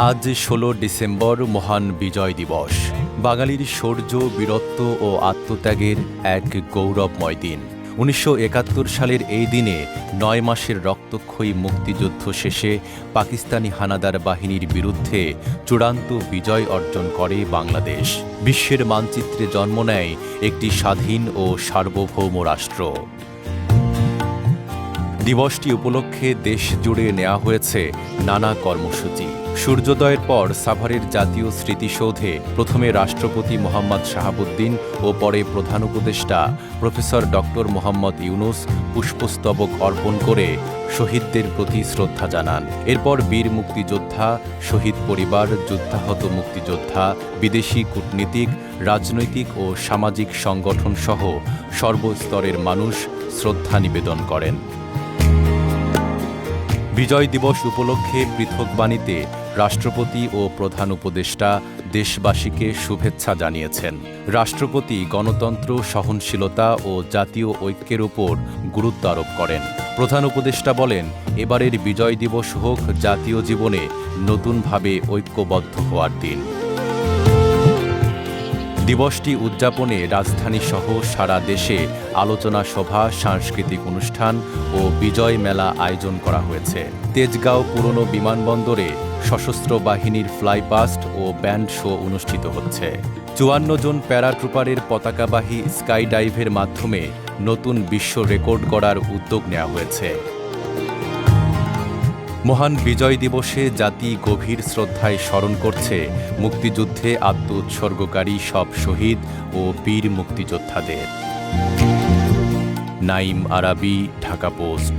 আজ ১৬ ডিসেম্বর মহান বিজয় দিবস। বাঙালির শৌর্য, বীরত্ব ও আত্মত্যাগের এক গৌরবময় দিন। ১৯৭১ সালের এই দিনে ৯ মাসের রক্তক্ষয়ী মুক্তিযুদ্ধ শেষে পাকিস্তানি হানাদার বাহিনীর বিরুদ্ধে চূড়ান্ত বিজয় অর্জন করে বাংলাদেশ। বিশ্বের মানচিত্রে জন্ম নেয় একটি স্বাধীন ও সার্বভৌম রাষ্ট্র। দিবসটি উপলক্ষে দেশ জুড়ে নেওয়া হয়েছে নানা কর্মসূচি। সূর্যোদয়ের পর সাভারের জাতীয় স্মৃতিসৌধে প্রথমে রাষ্ট্রপতি মোহাম্মদ শাহাবুদ্দিন ও পরে প্রধান উপদেষ্টা প্রফেসর ডক্টর মোহাম্মদ ইউনুস পুষ্পস্তবক অর্পণ করে শহীদদের প্রতি শ্রদ্ধা জানান। এরপর বীর মুক্তিযোদ্ধা, শহীদ পরিবার, যুদ্ধাহত মুক্তিযোদ্ধা, বিদেশি কূটনীতিক, রাজনৈতিক ও সামাজিক সংগঠন সহ সর্বস্তরের মানুষ শ্রদ্ধা নিবেদন করেন। বিজয় দিবস উপলক্ষে পৃথক বাণীতে রাষ্ট্রপতি ও প্রধান উপদেষ্টা দেশবাসীকে শুভেচ্ছা জানিয়েছেন। রাষ্ট্রপতি গণতন্ত্র, সহনশীলতা ও জাতীয় ঐক্যের উপর গুরুত্ব আরোপ করেন। প্রধান উপদেষ্টা বলেন, এবারের বিজয় দিবস হোক জাতীয় জীবনে নতুনভাবে ঐক্যবদ্ধ হওয়ার দিন। দিবসটি উদযাপনে রাজধানীসহ সারা দেশে আলোচনা সভা, সাংস্কৃতিক অনুষ্ঠান ও বিজয় মেলা আয়োজন করা হয়েছে। তেজগাঁও পুরনো বিমানবন্দরে সশস্ত্র বাহিনীর ফ্লাইপাস্ট ও ব্যান্ড শো অনুষ্ঠিত হচ্ছে। ৫৪ জন প্যারাট্রুপারের পতাকাবাহী স্কাই ডাইভের মাধ্যমে নতুন বিশ্ব রেকর্ড গড়ার উদ্যোগ নেওয়া হয়েছে। মহান বিজয় দিবসে জাতি গভীর শ্রদ্ধায় স্মরণ করছে মুক্তিযুদ্ধে আত্মোৎসর্গকারী সব শহীদ ও বীর মুক্তিযোদ্ধাদের। নাঈম আরাবী, ঢাকা পোস্ট।